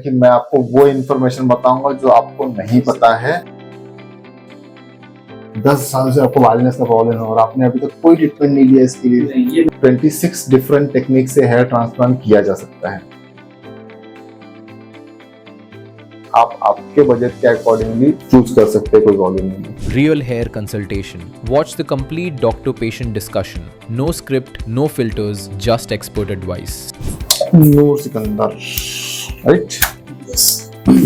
कि मैं आपको वो इन्फॉर्मेशन बताऊंगा जो आपको नहीं पता है। 10 साल से आपको बालनेस का प्रॉब्लम है और आपने अभी तक कोई ट्रीटमेंट नहीं लिया इसके लिए। 26 डिफरेंट टेक्निक से हेयर ट्रांसप्लांट किया जा सकता है। आप आपके बजट के अकॉर्डिंगली चूज कर सकते हैं, कोई प्रॉब्लम नहीं। Real hair consultation. Watch the complete doctor-patient discussion. No script, no filters, just expert advice. Noor Sikandar, right?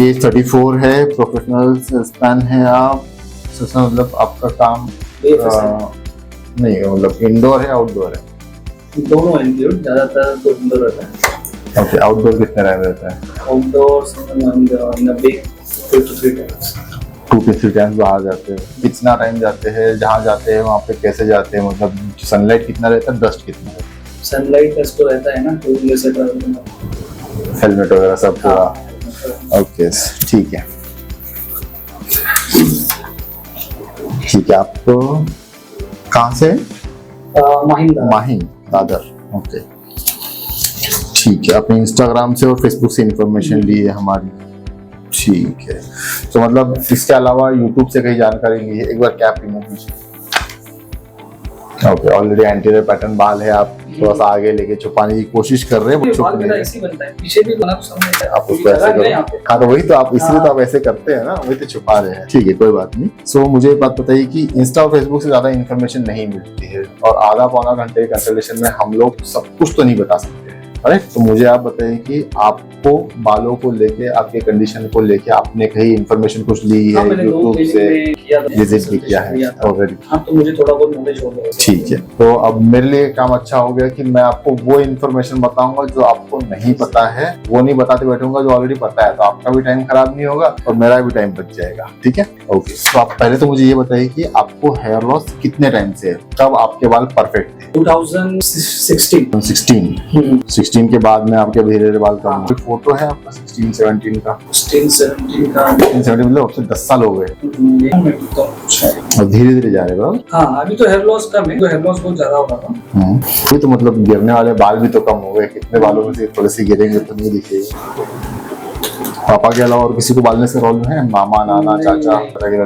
As 34 है, प्रोफेशनल सेल्समैन है आप। मतलब आपका काम नहीं, मतलब इंडोर है आउटडोर है? दोनों इंक्लूड, ज्यादातर तो इंडोर रहता है। ओके, आउटडोर कितना टाइम रहता है? आउटडोर 2 to 3 टाइम्स बाहर जाते हैं। कितना टाइम जाते हैं, जहाँ जाते हैं वहाँ पे कैसे जाते हैं, मतलब सनलाइट कितना रहता है, डस्ट कितना रहता है? सनलाइट का तो रहता है ना, तो जैसे हेलमेट वगैरह सब पूरा? ओके, ठीक है ठीक है। आपको कहाँ से? माहिम दादर। ओके, ठीक है। आपने इंस्टाग्राम से और फेसबुक से इंफॉर्मेशन ली है हमारी, ठीक है। तो मतलब इसके अलावा यूट्यूब से कहीं जानकारी ली है? एक बार कैप रिमूव कीजिए। ओके, ऑलरेडी एंटीरियर पैटर्न बाल है, आप थोड़ा सा आगे लेके छुपाने की कोशिश कर रहे हैं। पीछे भी बना आप उसको ऐसे करो। हाँ, तो वही तो आप, इसलिए तो आप ऐसे करते हैं ना, वही तो छुपा रहे हैं। ठीक है, कोई बात नहीं। सो मुझे एक बात बताइए कि इंस्टा और फेसबुक से ज्यादा इन्फॉर्मेशन नहीं मिलती है और आधा पौना घंटे के कंसल्टेशन में हम लोग सब कुछ तो नहीं बता सकते। राइट, तो मुझे आप बताइए कि आपको बालों को लेके, आपके कंडीशन को लेके आपने कहीं इन्फॉर्मेशन कुछ ली है? यूट्यूब से विजिट भी किया है ऑलरेडी? हाँ, तो मुझे थोड़ा बहुत नॉलेज हो गया। ठीक है, तो अब मेरे लिए काम अच्छा हो गया कि मैं आपको वो इन्फॉर्मेशन बताऊंगा जो आपको नहीं पता है। वो नहीं बताते बैठूंगा जो ऑलरेडी पता है, तो आपका भी टाइम खराब नहीं होगा और मेरा भी टाइम बच जाएगा। ठीक है, ओके। तो आप पहले तो मुझे ये बताइए कि आपको हेयर लॉस कितने टाइम से है, कब आपके बाल परफेक्ट थे? 2016 के बाद में आपके धीरे धीरे बाल कम हुए। फोटो है आपका 16-17 का? 16-17 मतलब अब से 10 साल हो गए और धीरे धीरे जा रहे हो? हाँ, अभी तो हेयर लॉस कम है, तो हेयर लॉस बहुत ज्यादा हो रहा था। अभी तो मतलब गिरने वाले बाल भी तो कम हो गए। कितने बालों में से थोड़े से गिरेंगे तो नहीं दिखेगा। पापा के अलावा और किसी को बालने से प्रॉब्लम है? मामा, नाना, चाचा वगैरह?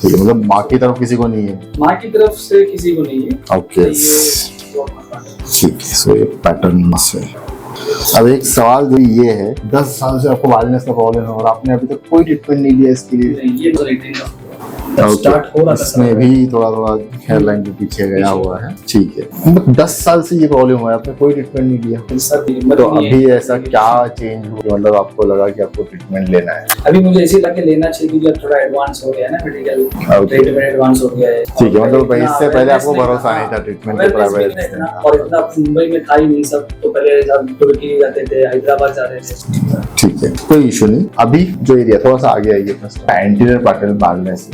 मतलब माँ की तरफ किसी को नहीं है? माँ की तरफ से किसी को नहीं है। ओके, ठीक है। सो ये पैटर्न से अब एक सवाल जो ये है, 10 साल से आपको बालनेस का प्रॉब्लम है और आपने अभी तक कोई ट्रीटमेंट नहीं लिया इसके लिए? स्टार्ट हो रहा था, इसमें भी थोड़ा थोड़ा हेयर लाइन के पीछे गया हुआ है। ठीक है, मतलब 10 साल से ये प्रॉब्लम हुआ है, आपने कोई ट्रीटमेंट नहीं लिया? तो अभी ऐसा क्या चेंज हुआ, मतलब आपको लगा कि आपको ट्रीटमेंट लेना है? अभी मुझे ऐसे लगा लेना चाहिए क्योंकि अब थोड़ा एडवांस हो गया है ना, मेडिकल ट्रीटमेंट एडवांस हो गया है। ठीक है, मतलब इससे पहले आपको भरोसा नहीं था ट्रीटमेंट के प्राइवेट, और इतना मुंबई में था ही नहीं सब, तो पहले तुर्की जाते थे, हैदराबाद जाते थे। ठीक है, कोई इशू नहीं। अभी जो एरिया थोड़ा सा आगे आइए, एंटीरियर पैटर्न बालनेस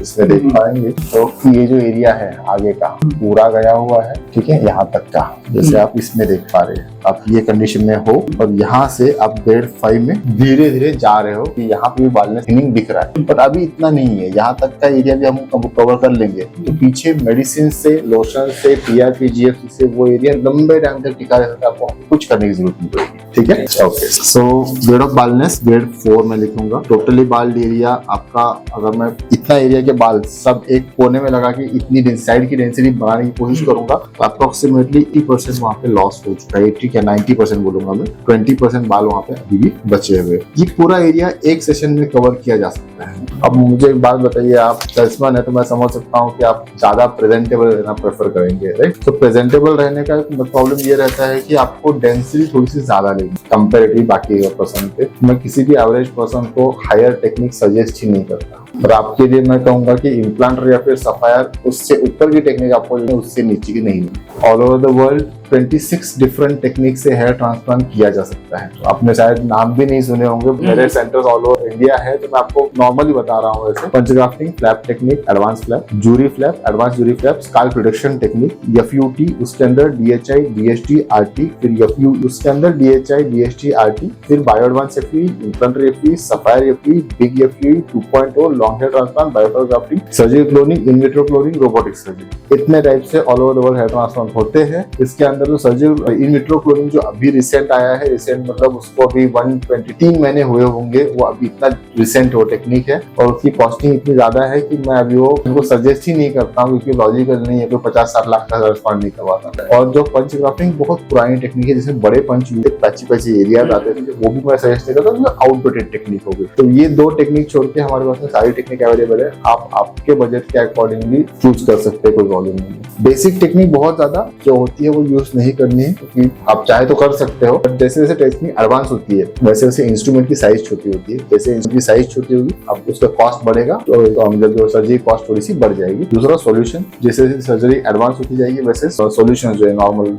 इसमें देख पाएंगे तो ये जो एरिया है आगे का पूरा गया हुआ है। ठीक है, यहाँ तक का जैसे आप इसमें देख पा रहे हैं, आप ये कंडीशन में हो और यहाँ से आप ग्रेड 5 में धीरे धीरे जा रहे हो कि यहाँ पे भी बालनेस थिनिंग दिख रहा है, पर अभी इतना नहीं है। यहाँ तक का एरिया भी हम कवर कर लेंगे तो पीछे मेडिसिन से, लोशन से, PRP, GFC से वो एरिया लंबे टाइम तक टिका रहता है। आपको कुछ करने की जरूरत नहीं पड़ेगी। ठीक है, okay. So grade of बालनेस grade 4 में लिखूंगा। टोटली बाल्ड एरिया आपका, अगर मैं इतना एरिया के बाल सब एक कोने में लगा के इतनी साइड की डेंसिटी बढ़ाने की कोशिश करूंगा तो अप्रोक्सीमेटली 80% वहाँ पे लॉस हो चुका है। ठीक है, 90% बोलूंगा मैं, 20% बाल वहाँ पे अभी भी बचे हुए। ये पूरा एरिया एक सेशन में कवर किया जा सकता है। अब मुझे एक बात बताइए, आप सेल्समैन है तो मैं समझ सकता हूँ कि आप ज्यादा प्रेजेंटेबल रहना प्रेफर करेंगे, राइट? तो प्रेजेंटेबल रहने का प्रॉब्लम ये रहता है कि आपको डेंसिटी थोड़ी सी ज्यादा लेगी कंपेरेटिव बाकी पर्सन पे। मैं किसी भी एवरेज पर्सन को हायर टेक्निक सजेस्ट ही नहीं करता, और आपके लिए मैं कहूंगा कि इम्प्लांटर या फिर सफायर उससे ऊपर की टेक्निक आपको, उससे नीचे की नहीं। All over the world 26 different technique से हेयर ट्रांसप्लांट किया जा सकता है। तो आपने शायद नाम भी नहीं सुने होंगे, मेरे सेंटर्स ऑल ओवर इंडिया है, तो मैं आपको नॉर्मली बता रहा हूँ। वैसे punch grafting, flap technique, advance flap, Juri flap, advance Juri flap, scalp reduction technique, FUT, उसके अंदर DHI, DHT, RT, फिर FU, उसके अंदर DHI, DHT, RT, फिर bio advance FUE, implanter FUE, sapphire FUE, big FUE 2.0, long hair transplant, biografting, surgical cloning, in vitro cloning, robotic surgery. इतने type से all over the world hair transplant होते हैं। इसके अंदर जो सर्जरी इन विट्रो क्लोनिंग जो अभी recent आया है, रिसेंट मतलब उसको अभी 123 महीने हुए होंगे, वो अभी इतना रिसेंट वो टेक्निक है और उसकी कॉस्टिंग इतनी ज्यादा है कि मैं अभी वो उनको सजेस्ट ही नहीं करता हूँ, क्योंकि लॉजिकल नहीं है, कोई 50-60 लाख का रिस्पॉन्ड नहीं करवाता। और जो पंच ग्राफ्टिंग बहुत पुरानी टेक्निक है, जिसमें बड़े पंच पैची एरिया आते थे, वो भी मैं सजेस्ट नहीं करता, आउटडेटेड टेक्निक हो गई। तो ये दो टेक्निक छोड़ के हमारे पास में सारी टेक्निक अवेलेबल है, आप आपके बजट के अकॉर्डिंगली चूज कर सकते हैं, कोई प्रॉब्लम नहीं है। बेसिक टेक्निक बहुत ज्यादा जो होती है वो यूज नहीं करनी है, क्योंकि आप चाहे तो कर सकते हो, बट जैसे जैसे टेक्निक एडवांस होती है वैसे वैसे इंस्ट्रूमेंट की साइज छोटी होती है, जैसे इंस्ट्रूमेंट की साइज छोटी होगी अब उसका कॉस्ट बढ़ेगा, तो मतलब जो सर्जरी कॉस्ट थोड़ी सी बढ़ जाएगी। दूसरा सॉल्यूशन, जैसे जैसे सर्जरी एडवांस होती जाएगी वैसे सॉल्यूशन जो है नॉर्मल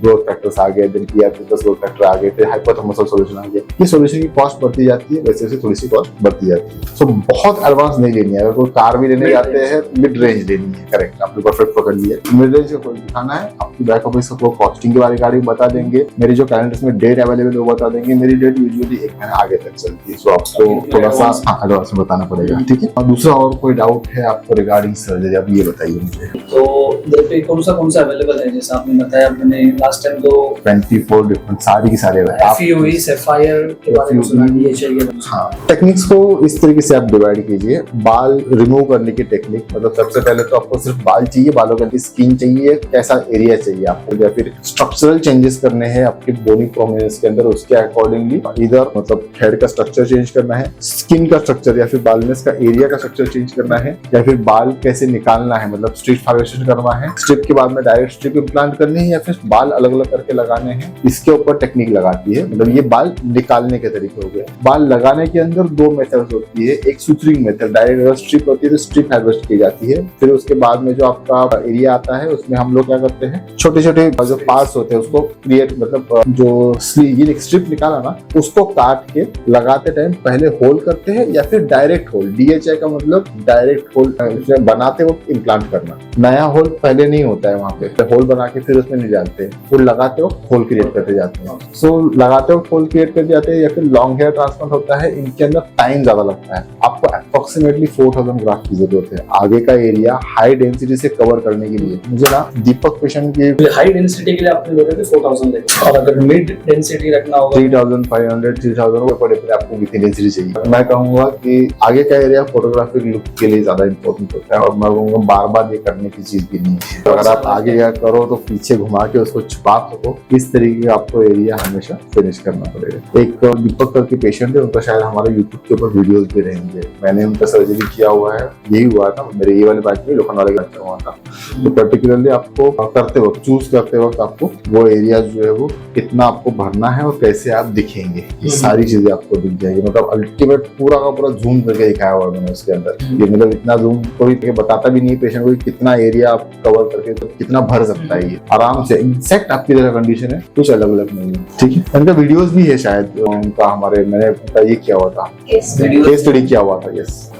ग्रोथ फैक्टर्स आ गए, then PRP plus growth factor आ गए, फिर हाइपोथैलेमस सॉल्यूशन आ गया, ये सॉल्यूशन की कॉस्ट बढ़ती जाती है, वैसे वैसे थोड़ी सी कॉस्ट बढ़ती जाती है। सो बहुत एडवांस नहीं लेनी है, अगर कोई कार भी लेने जाते हैं मिड रेंज लेनी है, करेक्ट, आपने परफेक्ट पकड़ लिया। मिड रेंज का कोई दिखाना है, आपकी बैक ऑफिस को कॉस्टिंग के बारे में बता देंगे, मेरी जो कैलेंडर में डेट अवेलेबल है वो बता देंगे, मेरी डेट यूजुअली 1 महीना आगे तक चलती है, सो आपको थोड़ा सा एडवांस में बताना पड़ेगा, ठीक है। और दूसरा और कोई डाउट है आपको रिगार्डिंग सर्जरी, आप ये बताइए मुझे। तो इधर पे कौन सा अवेलेबल है, जैसे आपने बताया, मैंने लास्ट टाइम तो 24 डिफरेंट सारी की सारी FUE सैफायर के बारे में सुना, ये चाहिए। हाँ, टेक्निक्स को इस तरीके से आप डिवाइड कीजिए। बाल रिमूव करने की टेक्निक, मतलब सबसे पहले तो आपको सिर्फ बाल चाहिए, बालों के स्किन चाहिए, कैसा एरिया चाहिए आपको, या फिर स्ट्रक्चरल चेंजेस करने हैं आपके बॉडी प्रोमिनेंस के अंदर, उसके अकॉर्डिंगली इधर मतलब हेड का स्ट्रक्चर चेंज करना है, स्किन का स्ट्रक्चर या फिर बालनेस का एरिया का स्ट्रक्चर चेंज करना है, या फिर बाल कैसे निकालना है, मतलब स्ट्रिप फाउंडेशन करना है, स्ट्रिप के बाद में डायरेक्ट स्ट्रिप इम्प्लांट करनी है, या फिर बाल अलग अलग करके लगाने हैं, इसके ऊपर टेक्निक लगाती है। मतलब ये बाल निकालने के तरीके हो गए। बाल लगाने के अंदर 2 मेथड्स होती है, एक सुथरिंग मेथड, डायरेक्ट अगर स्ट्रिप होती है तो स्ट्रिप हार्वेस्ट की जाती है, फिर उसके बाद में जो आपका एरिया आता है उसमें हम लोग क्या करते हैं, छोटे छोटे जो पार्ट्स होते हैं उसको क्रिएट, मतलब जो ये स्ट्रिप निकाला ना उसको काट के लगाते टाइम पहले होल करते हैं, या फिर डायरेक्ट होल, DHI का मतलब डायरेक्ट होल बनाते वक्त इम्प्लांट करना। नया होल पहले नहीं होता है, वहां पे होल बना के फिर उसमें नहीं डालते, फिर लगाते वक्त होल क्रिएट करते जाते हैं। सो लगाते वक्त होल क्रिएट करते जाते हैं, या फिर लॉन्ग हेयर ट्रांसप्लांट होता है, इनके अंदर टाइम ज्यादा लगता है, आपको अप्रोक्सीमेटली 4000 ग्राफ्ट की जरूरत है आगे का एरिया हाई डेंसिटी से कवर करने के लिए। मुझे ना दीपक पेशेंट की हाई डेंसिटी के लिए आपने बोला कि 4000 लेंगे, और अगर मिड डेंसिटी रखना होगा 3500 3000 ऊपर आपको कितनी डेंसिटी चाहिए। मैं कहूंगा कि आगे का एरिया फोटोग्राफिक लुक के लिए ज्यादा इंपॉर्टेंट होता है, और मैं कहूंगा बार बार ये करने की चीज भी नहीं है। तो अगर आप आगे क्या करो तो पीछे घुमा के उसको छुपा सको, इस तरीके का आपको एरिया हमेशा फिनिश करना पड़ेगा। एक दीपक करके पेशेंट है, उनका शायद हमारे यूट्यूब के ऊपर वीडियोस भी रहेंगे, मैंने उनका सर्जरी किया हुआ है, यही हुआ था मेरे ये वाले बैच में, लोखंड वाले बैच में हुआ था। तो पर्टिकुलरली आपको करते वक्त, चूज करते वक्त आपको वो एरिया जो है वो कितना आपको भरना है और कैसे आप दिखेंगे, ये सारी चीजें आपको दिख जाएगी। मतलब अल्टीमेट पूरा का पूरा जूम करके दिखाया हुआ है मैंने उसके अंदर, ये मतलब इतना जूम कोई बताता भी नहीं पेशेंट को कितना एरिया आप कवर करके तो कितना भर सकता है, ये आराम से एग्जैक्ट आपकी जगह कंडीशन है, कुछ अलग अलग नहीं है, ठीक है। उनका वीडियोस भी है शायद उनका, हमारे मैंने उनका ये किया हुआ था, केस स्टडी किया हुआ था, यस,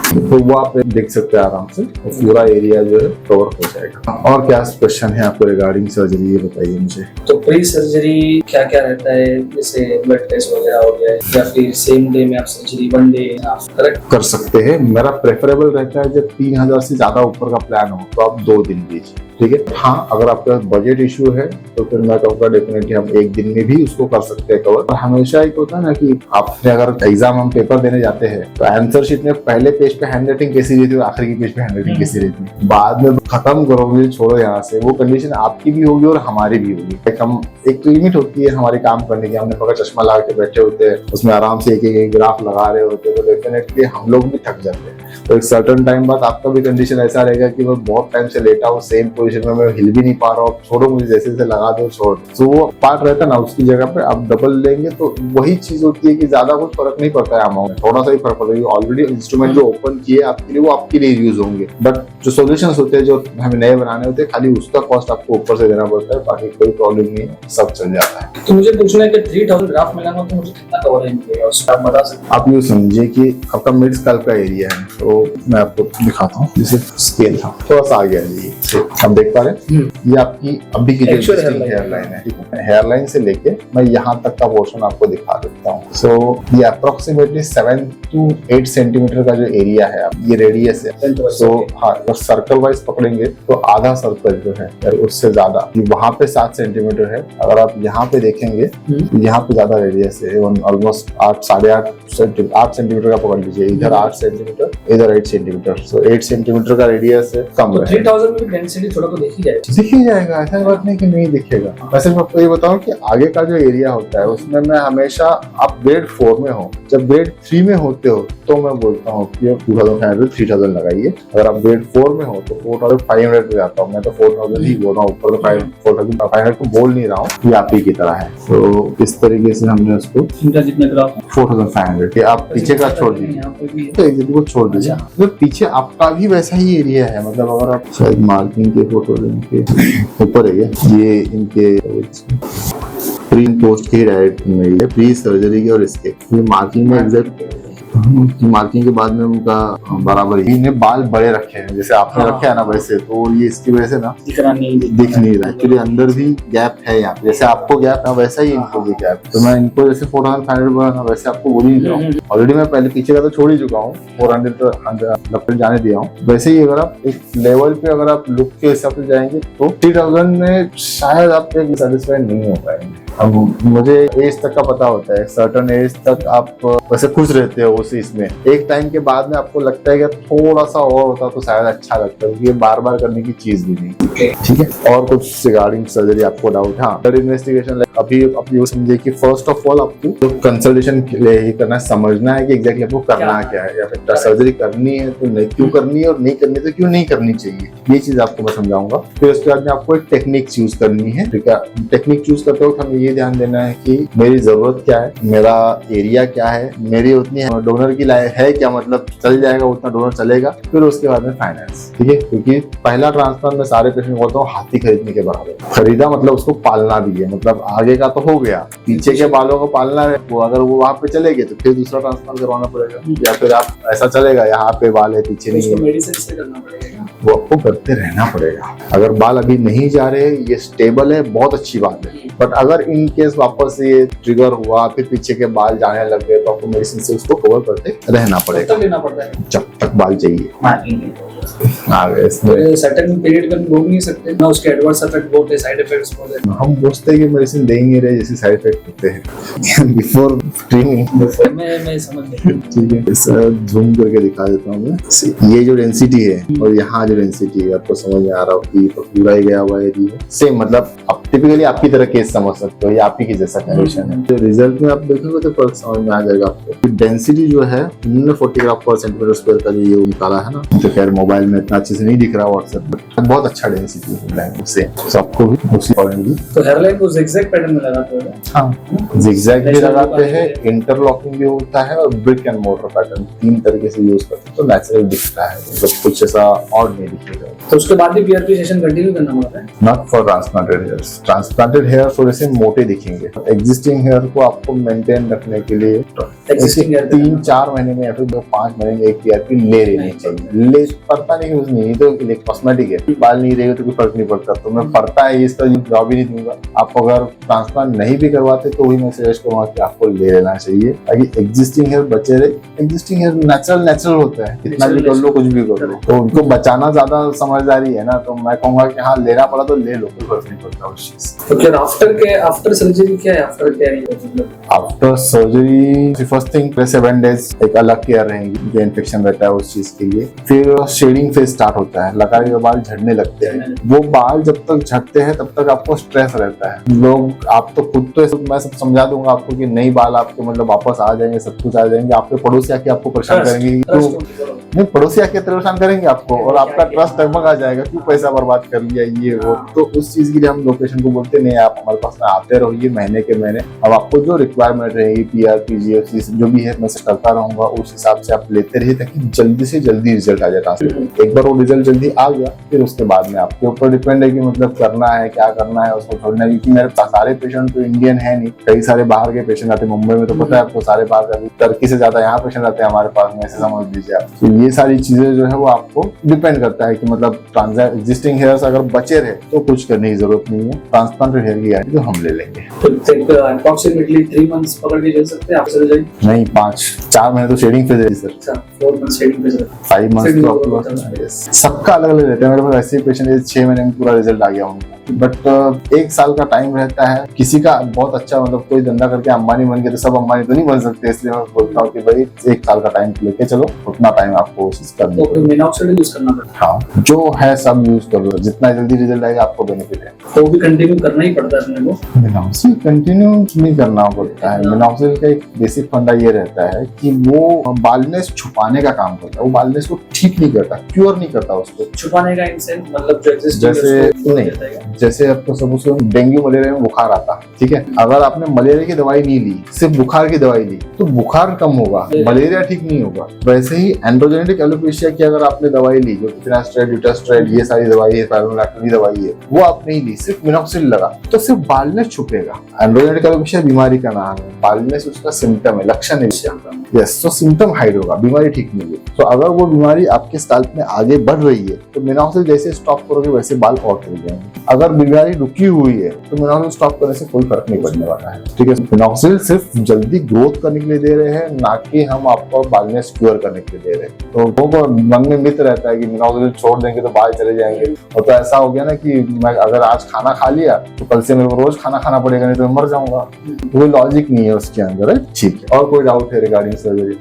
तो वो आप देख सकते हैं आराम से, तो पूरा एरिया जो है कवर हो जाएगा। और क्या क्वेश्चन है आपको रिगार्डिंग सर्जरी, ये बताइए मुझे। तो प्री सर्जरी क्या क्या रहता है, जैसे ब्लड टेस्ट वगैरह हो गया, या फिर सेम डे में आप सर्जरी 1 डे आप करेक्ट कर सकते हैं। मेरा प्रेफरेबल रहता है जब 3000 से ज्यादा ऊपर का प्लान हो तो आप 2 दिन लीजिए, ठीक है। हाँ, अगर आपका बजट इशू है तो फिर मैं कहूँगा डेफिनेटली हम 1 दिन में भी उसको कर सकते हैं कवर। और हमेशा एक होता है ना कि आपने अगर एग्जाम हम पेपर देने जाते हैं तो आंसर शीट में पहले पेज पे हैंड राइटिंग कैसी रहती है और आखिरी की पेज पे हैंड राइटिंग कैसी रहती है, बाद में खत्म करोगे, छोड़ो यहाँ से, वो कंडीशन आपकी भी होगी और हमारी भी होगी। एक तो लिमिट होती है हमारे काम करने की, हमने पकड़ चश्मा लगा के बैठे होते हैं, उसमें आराम से एक ग्राफ लगा रहे होते हैं, तो डेफिनेटली हम लोग भी थक जाते हैं। तो एक सर्टन टाइम बाद आपका भी कंडीशन ऐसा रहेगा कि मैं बहुत टाइम से लेटा हूँ सेम पोजीशन में, मैं हिल भी नहीं पा रहा हूँ, छोड़ो मुझे, जैसे जैसे लगा दो छोड़। तो वो पार्ट रहता है ना, उसकी जगह पे आप डबल लेंगे तो वही चीज होती है कि ज्यादा कुछ फर्क नहीं पड़ता है अमाउंट, थोड़ा सा ही फर्क पड़ता है। ऑलरेडी इंस्ट्रूमेंट जो ओपन किए आपके लिए वो आपके लिए यूज होंगे, बट जो सोल्यूशन होते हैं जो हमें नए बनाने होते हैं खाली उसका कॉस्ट आपको ऊपर से देना पड़ता है, बाकी कोई प्रॉब्लम नहीं है, सब चल जाता है। तो मुझे पूछना है कि 3000 ग्राफ मिलाना तो मुझे कितना कवर मिलेगा, उसका आप बता सकते हैं? आप ये समझिए कि आपका मिड स्कैल्प का एरिया है, तो मैं आपको दिखाता हूँ, जैसे स्केल था थोड़ा सा आगे आ जाइए, अब देख पा रहे हैं? ये आपकी अभी की जो Actual existing hairline hairline है, ठीक है? हेयरलाइन से लेके मैं यहाँ तक का पोर्शन आपको दिखा देता हूँ। सो ये अप्रोक्सीमेटली 7 to 8 सेंटीमीटर का जो एरिया है, ये रेडियस है। सो हाँ, अगर सर्कल वाइज पकड़ेंगे तो आधा सर्कल जो है और उससे ज्यादा, वहाँ पे 7 सेंटीमीटर है। अगर आप यहाँ पे देखेंगे तो यहाँ पे ज्यादा रेडियस है, ऑलमोस्ट 8 सेंटीमीटर का पकड़ लीजिए। इधर 8 सेंटीमीटर, इधर 8 सेंटीमीटर। सो 8 सेंटीमीटर का रेडियस है, कम है। 3000 में डेंसिटी थोड़ा तो दिख ही जाएगा, ऐसा बात नहीं कि नहीं दिखेगा। वैसे मैं आपको ये बताऊं कि आगे का जो एरिया होता है उसमें मैं हमेशा, आप ग्रेड 4 में हो, जब ग्रेड 3 में होते हो तो मैं बोलता हूँ कि 2500 3000 लगाइए। अगर आप ग्रेड 4 में हो तो 4500 पे जाता हूँ मैं, तो 4000 ही बोल रहा हूँ, ऊपर तो 4500 को बोल नहीं रहा हूँ। ये आप ही की तरह है। तो इस तरीके से हमने उसको जितने ग्राफ 4500, आप पीछे का छोड़ दीजिए, तो एक को छोड़ दीजिए। तो पीछे आपका भी वैसा ही एरिया है। मतलब अगर आप शायद मार्किंग के फोटो इनके ऊपर है, ये इनके प्री पोस्ट के डायरेक्ट में है, प्री सर्जरी के और इसके ये मार्किंग में एग्जैक्ट मार्किंग के बाद में उनका बराबर ही। इन्हें बाल बड़े रखे हैं जैसे आपने रखे है ना, वैसे तो ये इसकी वजह से ना दिख नहीं रहा। एक्चुअली अंदर भी गैप है यहाँ पे, जैसे आपको गैप है वैसा ही इनको भी गैप। तो मैं इनको जैसे 4500 बनाना वैसे आपको बोल ही रहा हूँ। ऑलरेडी मैं पहले पीछे का तो छोड़ ही चुका हूँ, 400 तो जाने दिया हूँ। वैसे ही अगर आप एक लेवल पे अगर आप लुक के हिसाब से जाएंगे तो 3000 में शायद आप सेटिस्फाइड नहीं हो पाएंगे। अब मुझे एज तक का पता होता है, सर्टन एज तक आप वैसे खुश रहते हो उसी इसमें। एक टाइम के बाद में आपको लगता है कि थोड़ा सा और होता तो शायद अच्छा लगता है, क्योंकि ये बार बार करने की चीज भी नहीं। ठीक है। और कुछ रिगार्डिंग सर्जरी आपको डाउट? हाँ, इन्वेस्टिगेशन अभी आप ये समझिए कि फर्स्ट ऑफ ऑल आपको कंसल्टेशन ही करना है, समझना है कि एग्जैक्टली आपको करना क्या है, या फिर सर्जरी करनी है तो नहीं क्यों करनी है, और नहीं करनी तो क्यों नहीं करनी चाहिए, ये चीज आपको मैं समझाऊंगा। फिर उसके बाद में आपको एक टेक्निक चूज करनी है। ठीक है। टेक्निक चूज करते वक्त हमें ये ध्यान देना है कि मेरी जरूरत क्या है, मेरा एरिया क्या है, मेरी उतनी डोनर की लायक है क्या, मतलब चल जाएगा उतना डोनर चलेगा। फिर उसके बाद में फाइनेंस। ठीक है। क्योंकि पहला ट्रांसप्लांट में सारे पेशेंट बोलता हूँ हाथी खरीदने के बराबर। खरीदा मतलब उसको पालना भी है, मतलब आगे का तो हो गया, पीछे के बालों को पालना है। वो अगर वो वहां पे चले गए तो फिर दूसरा ट्रांसप्लांट करवाना पड़ेगा, या फिर आप ऐसा चलेगा यहाँ पे बाल है पीछे नहीं है, मेडिसिन से करना पड़ेगा, वो आपको करते रहना पड़ेगा। अगर बाल अभी नहीं जा रहे, ये स्टेबल है, बहुत अच्छी बात है। बट अगर इन केस वापस ये ट्रिगर हुआ, फिर पीछे के बाल जाने लग गए, तो आपको मेडिसिन से उसको कवर करते रहना पड़ेगा, लेना पड़ता है जब तक बाल चाहिए। सर्टेन पीरियड में रोक नहीं सकते ना, उसके एडवर्स इफेक्ट बहुत है, साइड इफेक्ट्स बहुत है। हम सोचते हैं कि मेडिसिन दे ही नहीं रहे, जैसे साइड इफेक्ट होते हैं बिफोर ट्रीटमेंट। मैं समझ गया। ठीक है। जूम करके दिखा देता हूँ मैं। ये जो डेंसिटी है और यहाँ जो डेंसिटी है, आपको समझ में आ रहा हो कि तो पूरा ही गया हुआ एरिया सेम, मतलब आप टिपिकली आपकी तरह केस समझ सकते हो, ये आप ही की जैसा कंडीशन है। तो रिजल्ट में आप देखोगे तो फर्क समझ में आ जाएगा आपको। डेंसिटी जो है 40 ग्राम पर सेंटीमीटर स्क्वायर का जो ये निकाला है ना, तो खैर मोबाइल में इतना अच्छे से नहीं दिख रहा व्हाट्सएप पर, बहुत अच्छा डेंसिटी है उससे। सबको भी उसी पड़ेंगी। तो हेयरलाइन को ज़िगज़ैग पैटर्न में लगाते हो? हाँ, ज़िगज़ैग भी लगाते हैं, इंटरलॉकिंग भी होता है, और ब्रिक एंड मोर्टर पैटर्न, 3 तरीके से यूज करते हैं। तो नेचुरल दिखता है, मतलब कुछ ऐसा और नहीं दिखेगा। तो उसके बाद भी PRP सेशन कंटिन्यू करना पड़ता है? Not for transplanted hairs. Transplanted hair थोड़े से मोटे दिखेंगे। एग्जिस्टिंग हेयर को आपको मेंटेन रखने के लिए 3-4 महीने में या फिर 5 महीने में एक PRP ले लेनी चाहिए। ले पड़ता नहीं कुछ नहीं, तो कॉस्मेटिक है, बाल नहीं रहेगा तो कोई फर्क नहीं पड़ता। तो मैं पड़ता है इसका जवाब ही नहीं दूंगा। आप अगर ट्रांसप्लांट नहीं भी करवाते तो भी मैं सजेस्ट करूंगा कि आपको ले लेना चाहिए, ताकि एग्जिस्टिंग हेयर बचे रहे। एग्जिस्टिंग हेयर नेचुरल होता है, कितना भी कर लो कुछ भी कर लो, तो उनको बचाना ज्यादा समझदारी है ना। तो मैं कहूंगा कि हाँ, लेना पड़ा तो ले लो, कोई फर्क नहीं पड़ता उस चीज। तो फिर आफ्टर सर्जरी क्या है? After care, after surgery first thing 7 days एक अलग केयर रहेगी, जो इन्फेक्शन रहता है उस चीज के लिए। फिर शेडिंग फेज स्टार्ट होता है, लगाने के बाल झड़ने लगते हैं। वो बाल जब तक झड़ते हैं तब तक आपको स्ट्रेस रहता है। लोग, आप तो खुद तो मैं सब समझा दूंगा आपको कि नई बाल आपके मतलब वापस आ जाएंगे, सब कुछ आ जाएंगे। आपके पड़ोसी आके आपको परेशान करेंगे, तो नहीं, पड़ोसी आके परेशान करेंगे आपको, और आपका ट्रस्ट डगमग आ जाएगा कि पैसा बर्बाद कर लिया ये वो। तो उस चीज के लिए हम लोकेशन को बोलते नहीं, आप हमारे पास में आते रहिए महीने के महीने। अब आपको जो रिक्वायरमेंट रहेगी, PRP GFC जो भी है, मैं से करता रहूंगा, उस हिसाब से आप लेते रहिए, ताकि जल्दी से जल्दी रिजल्ट आ जाए। एक बार वो रिजल्ट जल्दी आ गया, फिर उसके बाद में आपके ऊपर डिपेंड है कि मतलब करना है क्या करना है, उसको छोड़ना है। क्योंकि मेरे पास सारे पेशेंट तो इंडियन है नहीं, कई सारे बाहर के पेशेंट आते हैं। मुंबई में तो पता है आपको, सारे बाहर का, टर्की से ज्यादा यहाँ पेशेंट आते हैं हमारे पास में, ऐसे समझ लीजिए आप। तो ये सारी चीजें जो है वो आपको डिपेंड करता है कि मतलब एग्जिस्टिंग हेयर्स अगर बचे रहे तो कुछ करने की जरूरत नहीं है। ट्रांसप्लांटेड हेयर की गारंटी तो हम ले लेंगे। तो अप्रोक्सिमेटली 3 मंथ्स पकड़ के चल सकते हैं आप सर्जरी? नहीं, 4 महीने तो शेडिंग फेज है सर। अच्छा, 4 मंथ्स शेडिंग फेज है, 5 मंथ्स तो आपको सबका अलग अलग रहता है। मेरे पास ऐसे पेशेंट है 6 महीने में पूरा रिजल्ट आ गया उनका, बट 1 साल का टाइम रहता है। किसी का बहुत अच्छा मतलब कोई धंधा करके अंबानी बन गया तो सब अंबानी तो नहीं बन सकते, इसलिए मैं बोलता हूँ कि भाई 1 साल का टाइम लेके चलो, उतना टाइम आपको कोशिश करनी तो मिनॉक्सिडिल यूज करना पड़ता है। हाँ, जो है सब यूज कर लो, जितना जल्दी रिजल्ट आएगा आपको बेनिफिट है। तो भी कंटिन्यू करना ही पड़ता है अपने को? मिनॉक्सिल कंटिन्यू नहीं करना पड़ता है। मिनॉक्सिल का एक बेसिक फंडा ये रहता है कि वो बालनेस छुपाने का काम करता है, वो बालनेस को ठीक नहीं करता, क्योर नहीं करता उसको। छुपाने का इन सेंस मतलब जो एग्जिस्टिंग जैसे नहीं, जैसे आपको सब डेंगू मलेरिया में बुखार आता, ठीक है, अगर आपने मलेरिया की दवाई नहीं ली, सिर्फ बुखार की दवाई ली, तो बुखार कम होगा, मलेरिया ठीक नहीं होगा। वैसे ही एंड्रोजेनेटिक एलोपेशिया की अगर आपने दवाई ली, जो फिनास्ट्राइड, यूटास्ट्राइड, ये सारी दवाई है, स्पाइरोलैक्टोन की दवाई है, वो आप नहीं ली, सिर्फ मिनॉक्सिल लगा, तो सिर्फ बालनेस छुपेगा। एंड्रोजेनेटिक एलोपेशिया बीमारी का नाम है, बालनेस उसका सिम्टम है, लक्षण है। यस, तो सिम्टम हाइड होगा, बीमारी ठीक नहीं है। तो अगर वो बीमारी आपके स्कैल्प में आगे बढ़ रही है तो मिनॉक्सिल जैसे स्टॉप करोगे वैसे बाल और टूट जाएंगे। अगर बीमारी रुकी हुई है तो मिनॉक्सिल स्टॉप करने से कोई फर्क नहीं पड़ने वाला है, ठीक है। मिनॉक्सिल सिर्फ जल्दी ग्रोथ करने के लिए दे रहे हैं, ना कि हम आपको बालनेस क्योर करने के लिए दे रहे हैं। तो लोगों को मन में मिथ रहता है कि मिनॉक्सिल छोड़ देंगे तो बाल चले जाएंगे, और तो ऐसा हो गया ना कि मैं अगर आज खाना खा लिया तो कल से मेरे को रोज खाना खाना पड़ेगा, नहीं तो मैं मर जाऊंगा। कोई लॉजिक नहीं है उसके अंदर, है ठीक है। और कोई डाउट है रिगार्डिंग सर्जरी?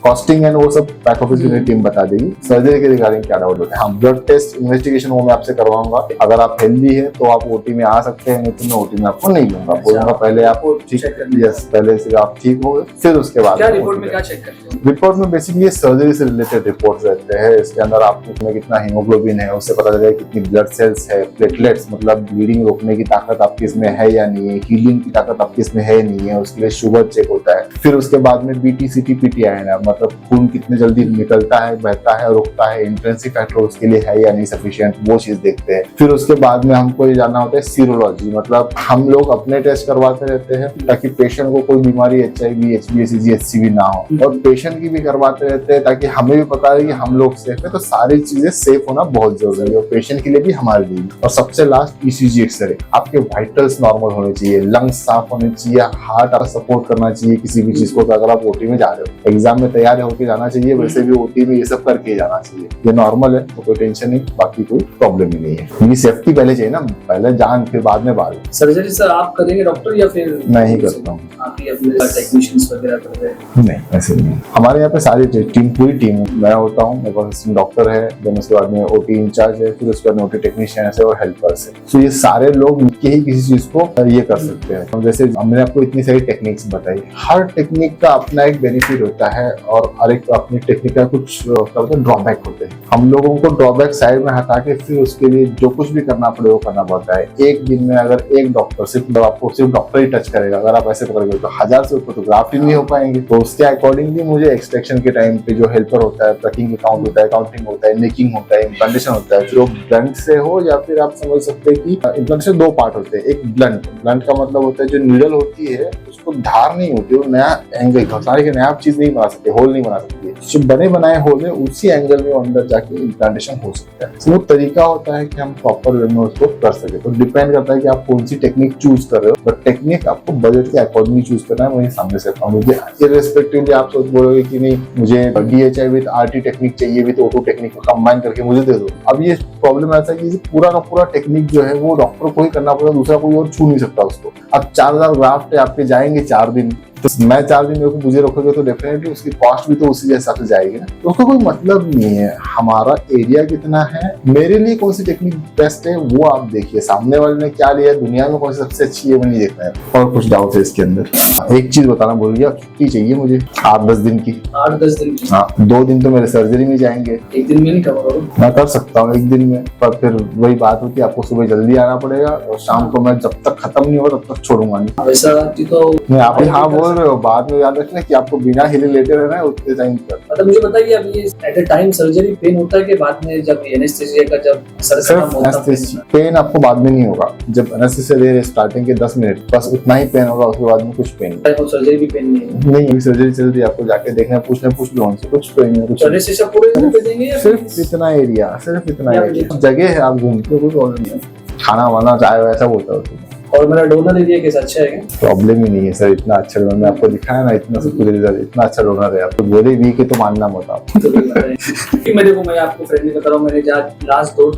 कॉस्टिंग एंड वो सब बैक ऑफिस की टीम बता देगी। सर्जरी के रिगार्डिंग क्या डाउट होता है? हाँ, ब्लड टेस्ट इन्वेस्टिगेशन वो मैं आपसे करवाऊंगा। अगर आप हेल्दी है तो आप ओटी में आ सकते हैं, नहीं तो मैं ओटी में आपको नहीं लूंगा। बोलूंगा पहले आप ठीक, यस, पहले से आप ठीक हो, फिर उसके बाद क्या रिपोर्ट में क्या चेक करते हैं? रिपोर्ट में बेसिकली सर्जरी से रिलेटेड रिपोर्ट रहते हैं। इसके अंदर आपको कितना हीमोग्लोबिन है उससे पता चलेगा, कितनी ब्लड सेल्स है, प्लेटलेट्स मतलब ब्लीडिंग रोकने की ताकत आपकी इसमें है या नहीं है, हीलिंग की ताकत आपकी इसमें है नहीं है, उसके लिए शुगर चेक होता है। फिर उसके बाद में BT-CT PTI मतलब खून कितने जल्दी निकलता है, बहता है, रुकता है, इंटेंसिव फैक्टर उसके लिए है या नहीं सफिशिएंट, वो चीज देखते हैं। फिर उसके बाद में हमको ये जानना होता है सीरोलॉजी, मतलब हम लोग अपने टेस्ट करवाते रहते हैं ताकि पेशेंट को कोई बीमारी HIV, HbA, HCV ना हो, और पेशेंट की भी करवाते रहते हैं ताकि हमें भी पता है कि हम लोग सेफ है। तो सारी चीजें सेफ होना बहुत जरूरी है, और पेशेंट के लिए भी, हमारे लिए भी। और सबसे लास्ट ECG एक्सरे, आपके वाइटल्स नॉर्मल होने चाहिए, लंग्स साफ होने चाहिए, हार्ट आप सपोर्ट करना चाहिए किसी भी चीज को। तो अगर आप ओटी में जा रहे हो, एग्जाम में तैयार होकर जाना चाहिए, वैसे भी ओटी में ये सब करके जाना चाहिए। ये नॉर्मल है तो कोई टेंशन नहीं, बाकी कोई प्रॉब्लम ही नहीं है। क्योंकि सेफ्टी पहले चाहिए ना, पहले जान फिर बाद में बाल। सर्जरी सर आप करेंगे डॉक्टर या फिर? नहीं करता हूँ, आप ही अपने टेक्नीशियंस वगैरह कर रहे हैं? नहीं, ऐसे नहीं। हमारे यहाँ पे सारी टीम, पूरी टीम है। मैं होता हूँ, मेरे पास डॉक्टर है, देन उसके बाद में OT इंचार्ज है, फिर उसके बाद में OT टेक्नीशियन है और हेल्पर्स है। तो ये सारे लोग मिलके ही किसी चीज को ये कर सकते हैं। जैसे हमने आपको इतनी सारी टेक्निक्स बताई, हर टेक्निक का अपना एक बेनिफिट होता है और हर एक अपनी टेक्निक का कुछ ड्रॉबैक होते हैं। हम लोगों को ड्रॉबैक साइड में हटा के फिर उसके लिए जो कुछ भी करना पड़े वो करना पड़ता है। एक दिन में अगर एक डॉक्टर सिर्फ आपको सिर्फ डॉक्टर ही टच करेगा, अगर आप ऐसे पकड़ोगे तो 1000 से ऊपर तो ग्राफ्ट ही नहीं हो पाएंगे। तो उसके अकॉर्डिंगली मुझे एक्सट्रैक्शन के टाइम पे जो हेल्पर होता है, प्लकिंग काउंट होता है, काउंटिंग होता है, नेकिंग होता है, इम्प्लांटेशन होता है, फिर वो ब्लंट से हो या फिर आप समझ सकते हैं कि इम्प्लांटेशन 2 पार्ट होते हैं। एक ब्लंट का मतलब होता है जो नीडल होती है उसको धार नहीं होती, वो नया एंगल घसाने के नया चीज नहीं बना सकते, होल नहीं बना सकती है। जो बने बनाए होल है उसी एंगल में अंदर जाके इम्प्लांटेशन हो सकता है। वो तरीका होता है कि हम प्रॉपर वे में उसको कर सके। तो डिपेंड करता है कि आप कौन सी टेक्निक चूज कर रहे हो, बट टेक्निक आपको बजट के अकॉर्डिंगली चूज करना है। वही सामने से मुझे इररिस्पेक्टिवली आप सोच बोलोगे कि नहीं मुझे DHI विद RT टेक्निक चाहिए, विद OTO टेक्निक को कंबाइन करके मुझे दे दो। अब ये प्रॉब्लम ऐसा है कि पूरा का पूरा टेक्निक जो है वो डॉक्टर को ही करना पड़ेगा, दूसरा कोई और छू नहीं सकता उसको। अब 4000 ग्राफ्ट है आपके, जाएंगे 4 दिन, तो मैं 4 दिन में मुझे रखोगे तो डेफिनेटली उसकी कॉस्ट भी तो उसी हिसाब से जाएगी ना। तो उसका कोई मतलब नहीं है हमारा एरिया कितना है, मेरे लिए कौन सी टेक्निक बेस्ट है वो आप देखिए। सामने वाले ने क्या लिया, दुनिया में कौन सी सबसे अच्छी है वो नहीं देखना है। और कुछ डाउट है इसके अंदर? एक चीज बताना भूल गया, छुट्टी चाहिए मुझे 8-10 दिन की। 8-10 दिन की? हाँ, 2 दिन तो मेरे सर्जरी में जाएंगे। एक दिन में नहीं कवर होगा? मैं कर सकता हूँ 1 दिन में, पर फिर वही बात होती है आपको सुबह जल्दी आना पड़ेगा और शाम को मैं जब तक खत्म नहीं होगा तब तक छोड़ूंगा नहीं। वैसा तो मैं आप हाँ बोल रहे हो, बाद में याद रखना कि आपको बिना हिले लेटे रहना है उतने टाइम तक। मतलब मुझे बताइए अब ये at a time surgery pain होता है कि बाद में जब एनेस्थीसिया का जब असर खत्म सिर्फ होता है? पेन आपको बाद में नहीं होगा, जब एनेस्थीसिया दे रहे स्टार्टिंग के 10 मिनट बस उतना ही पेन होगा, उसके बाद में कुछ पेन सर्जरी भी पेन नहीं नहीं। सर्जरी चल रही है, आपको जाके देखना पूछ लो उनसे, कुछ पेन नहीं, कुछ एनेस्थीसिया पूरे पे देंगे या सिर्फ इतना एरिया, सिर्फ इतना एरिया जगह है, आप घूमते हो कोई प्रॉब्लम नहीं है। खाना वाना चाय वैसा होता है उसमें। और मेरा डोनर एरिया कैसा अच्छा है क्या? प्रॉब्लम ही नहीं है सर, इतना अच्छा डोनर, मैं आपको दिखाया ना, इतना सब कुछ रिजल्ट, इतना अच्छा डोनर है। आपको बोले भी कि तो मानना मत आप। मैं आपको फ्रेंडली बता रहा हूँ, मैंने जहाँ लास्ट 2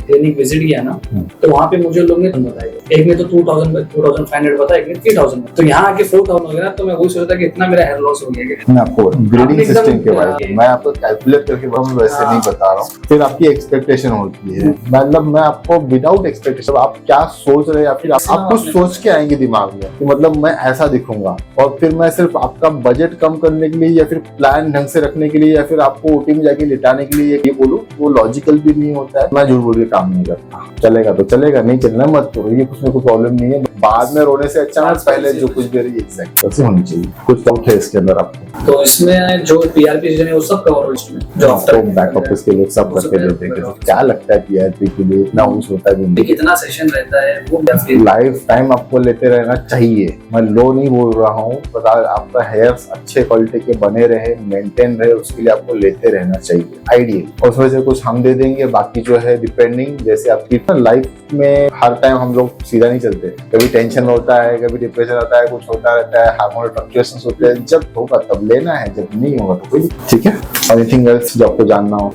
क्लिनिक विजिट किया ना, तो वहाँ पे मुझे लोग ने बताया, एक ने तो 2500 बताया, एक ने 3000, तो यहाँ आके 4000 हो गया ना, तो मैं वही सोचता कि इतना मेरा हेयर लॉस हो गया। मैं आपको ग्रेडिंग सिस्टम के बारे में मैं आपको कैलकुलेट करके वैसे नहीं बता रहा हूँ, फिर आपकी एक्सपेक्टेशन होती है। मतलब मैं आपको विदाउट एक्सपेक्टेशन, आप क्या सोच रहे हैं या फिर आप कुछ सोच के आएंगे दिमाग में कि मतलब मैं ऐसा दिखूंगा, और फिर मैं सिर्फ आपका बजट कम करने के लिए या फिर प्लान ढंग से रखने के लिए या फिर आपको ओटी में जाके लिटाने के लिए ये बोलूं, वो लॉजिकल भी नहीं होता है। मैं झूठ बोल के काम नहीं करता, चलेगा तो चलेगा, नहीं चलना मत करो, ये कुछ में कोई प्रॉब्लम नहीं है। बाद में रोने से अच्छा है पहले जो कुछ भी रही एग्जैक्ट होनी चाहिए। कुछ डाउट है इसके अंदर आपको? तो इसमें जो पीआरपी सीजन है वो सब कवर हो इसमें, जो आफ्टर बैक ऑफिस के लोग सब करके देते हैं। क्या लगता है पीआरपी के लिए इतना यूज होता है? कितना सेशन रहता है वो लाइफ टाइम आपको लेते रहना चाहिए। मैं लो नहीं बोल रहा हूँ, पर आपका हेयर अच्छे क्वालिटी के बने रहे, मेंटेन रहे, उसके लिए आपको लेते रहना चाहिए आइडियल। उसमें से कुछ हम दे देंगे, बाकी जो है डिपेंडिंग, जैसे आपकी लाइफ में हर टाइम हम लोग सीधा नहीं चलते, कभी टेंशन होता है, कभी डिप्रेशन होता है, कुछ होता रहता है, हार्मोनल फ्लक्चुएशंस होते हैं। जब होगा तब लेना है, जब नहीं होगा तो कोई ठीक है। एनीथिंग एल्स जो आपको जानना हो?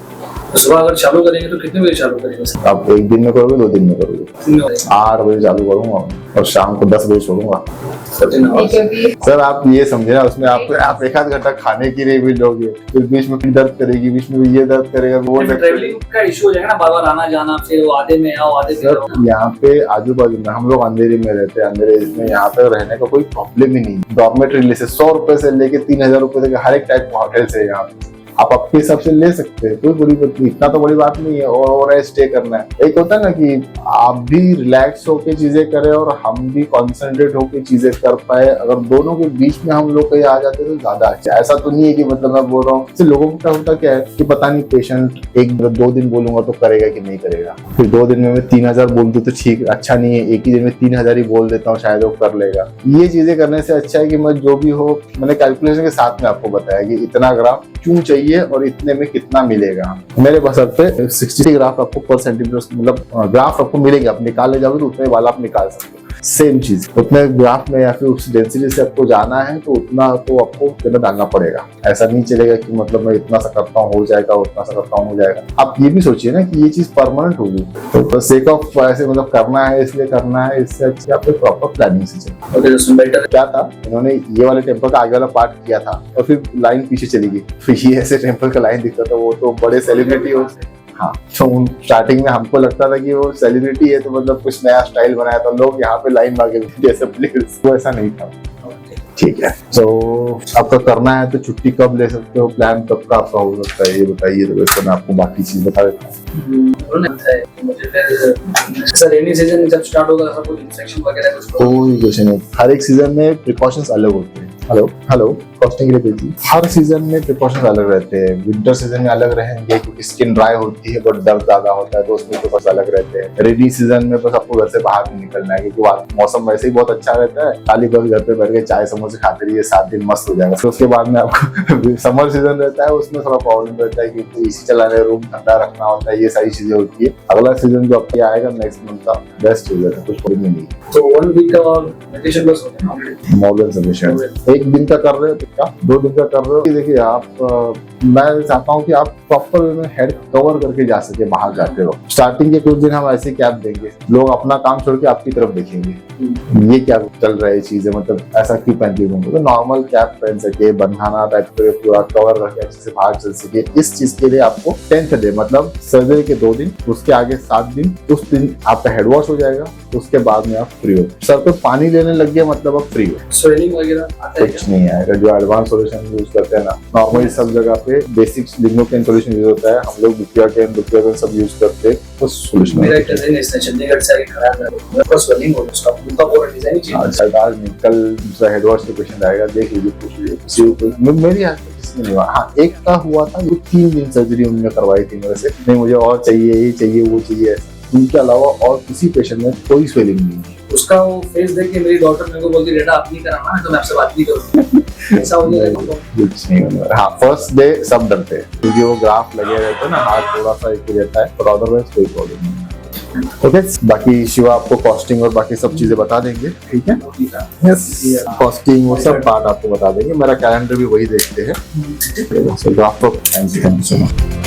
सुबह अगर चालू करेंगे तो कितने बजे चालू करेंगे? आप एक दिन में करोगे, 2 दिन में करोगे? 8 बजे चालू करूंगा और शाम को 10 बजे छोड़ूंगा। सर आप ये समझे ना, उसमें आप 1 आध घंटा खाने के लिए भी लोगे, फिर बीच में दर्द करेगी, बीच में ये दर्द करेगा, वो ट्रैवलिंग का इशू हो जाएगा ना, बार बार आना जाना, फिर वो आधे में आओ आधे में। यहाँ पे आजू बाजू में हम लोग अंधेरे में रहते हैं, अंधेरे में यहाँ पे रहने का कोई प्रॉब्लम ही नहीं। डॉर्मेटरी से 100 रुपए से लेके 3000 रुपए तक हर एक टाइप का होटल है यहाँ पे, आप अपने हिसाब से ले सकते हैं, कोई बड़ी बात नहीं, इतना तो बड़ी बात नहीं है। और स्टे करना है, एक होता है ना कि आप भी रिलैक्स होके चीजें करें और हम भी कॉन्सेंट्रेट होके चीजें कर पाए, अगर दोनों के बीच में हम लोग कहीं आ जाते तो ज्यादा अच्छा। ऐसा तो नहीं है कि मतलब मैं बोल रहा हूँ, लोगों का होता क्या है कि पता नहीं पेशेंट 1-2 दिन बोलूंगा तो करेगा कि नहीं करेगा, फिर 2 दिन में मैं 3000 बोल दूं तो ठीक अच्छा नहीं है, एक ही दिन में 3000 ही बोल देता हूँ, शायद वो कर लेगा। ये चीजें करने से अच्छा है कि मैं जो भी हो, मैंने कैलकुलेशन के साथ में आपको बताया कि इतना ग्राम क्यों चाहिए और इतने में कितना मिलेगा। मेरे बस पे 60 ग्राफ आपको पर सेंटीमीटर, मतलब ग्राफ आपको मिलेंगे, आप निकाल ले जाओगे तो उतने वाला आप निकाल सकते हो। सेम चीज उतने ग्राफ में या फिर उस डेंसिटी से आपको जाना है तो उतना तो आपको डालना पड़ेगा। ऐसा नहीं चलेगा कि मतलब मैं इतना सा करता हूँ हो जाएगा, उतना सा करता हूँ हो जाएगा। आप ये भी सोचिए ना कि ये चीज परमानेंट होगी, तो सेक ऑफ ऐसे मतलब करना है इसलिए करना है, इससे अच्छी आपको प्रॉपर प्लानिंग से चलिए। क्या था, इन्होंने ये वाले टेम्पल का आगे वाला पार्ट किया था और फिर लाइन पीछे चली गई, फिर ये ऐसे टेम्पल का लाइन दिखता था, वो तो बड़े सेलिब्रिटी हो। हाँ, तो स्टार्टिंग में हमको लगता था कि वो सेलिब्रिटी है तो मतलब कुछ नया स्टाइल बनाया था, लोग यहाँ पे लाइन मांगे जैसे प्लेयर्स, वो ऐसा नहीं था। ठीक है, तो आपका करना है तो छुट्टी कब ले सकते हो, प्लान कब का आपका हो सकता है, ये बताइए, तो वैसे मैं आपको बाकी चीज बता देता हूँ। रेनी सीजन जब स्टार्ट होगा सब कुछ इन्फेक्शन वगैरह कुछ कोई क्वेश्चन नहीं, हर एक सीजन में प्रिकॉशंस अलग होते हैं। हेलो कॉस्टिंग के लिए हर सीजन में प्रिकॉशंस अलग रहते हैं। विंटर सीजन में अलग रहेंगे क्योंकि स्किन ड्राई होती है, बट दर्द ज्यादा होता है तो उसमें प्रिकॉशंस अलग रहते हैं। रेनी सीजन में बस आपको घर से बाहर नहीं निकलना है क्योंकि मौसम वैसे ही बहुत अच्छा रहता है, खाली बस घर पे बैठ के चाय समोसे खाते रहिए, 7 दिन मस्त हो जाएगा। फिर उसके बाद में आपको समर सीजन रहता है, उसमें थोड़ा प्रॉब्लम रहता है क्योंकि एसी चलाने, रूम ठंडा रखना होता है, ये सारी चीजें होती है। अगला सीजन जो आपके आएगा नेक्स्ट मंथ का बेस्ट सीजन है, कुछ प्रॉब्लम नहीं। तो 1 वीक का और वेकेशन बस होता है मोर देन सफिशिएंट। 1 दिन का कर रहे हो तो क्या, 2 दिन का कर रहे हो, देखिए आप मैं चाहता हूँ कि आप प्रॉपर वे में हेड कवर करके जा सके बाहर जाते हो। स्टार्टिंग के कुछ दिन हम ऐसे कैप देंगे, लोग अपना काम छोड़ के आपकी तरफ देखेंगे, ये क्या चल रहा है चीजें, मतलब ऐसा क्यों पहनती हूँ। तो नॉर्मल कैप पहन सके, बंधाना टाइप पे पूरा कवर करके अच्छे से बाहर चल सके, इस चीज के लिए आपको 10th डे मतलब सर्जरी के 2 दिन, उसके आगे 7 दिन, उस दिन आपका हेड वॉश हो जाएगा, उसके बाद में आप फ्री हो। सर पे पानी लेने लग गया मतलब आप फ्री हो, स्वेलिंग वगैरह आता है कुछ नहीं आएगा। जो एडवांस सॉल्यूशन यूज करते हैं ना, नॉर्मली सब जगह पे बेसिक लिग्नोकेन सॉल्यूशन यूज होता है, हम लोग बुप्रियाकेन सब यूज करते हैं, तो सॉल्यूशन मेरा एक कजिन इसने चंडीगढ़ से आके खड़ा था, मेरे को स्वेलिंग हो गई, उसका उनका पूरा डिजाइन ही चेंज। शायद आज कल दूसरा हेडवर्स के पेशेंट आएगा, देख लीजिए, पूछ लीजिए किसी को, मेरी हाथ में किसी नहीं हुआ। हाँ, एक का हुआ था, वो 3 दिन सर्जरी उन्होंने करवाई थी मेरे से, नहीं मुझे और चाहिए, ये चाहिए, वो चाहिए, ऐसा। उनके अलावा और किसी पेशेंट में कोई स्वेलिंग नहीं है। उसका वो फेस देख के मेरी डॉक्टर मेरे को बोलती, बेटा आप नहीं कराना है तो मैं आपसे बात नहीं करूँगा। ऐसा हो जाएगा तो कुछ नहीं होने वाला। हाँ, फर्स्ट डे सब डरते हैं क्योंकि वो ग्राफ लगे रहते हैं ना, हाथ थोड़ा सा एक रहता है, पर अदरवाइज कोई प्रॉब्लम नहीं है। ओके, बाकी शिवा आपको कॉस्टिंग और बाकी सब चीजें बता देंगे, ठीक है? यस, कॉस्टिंग वो सब पार्ट आपको बता देंगे, मेरा कैलेंडर भी वही देखते हैं। Thank you so much.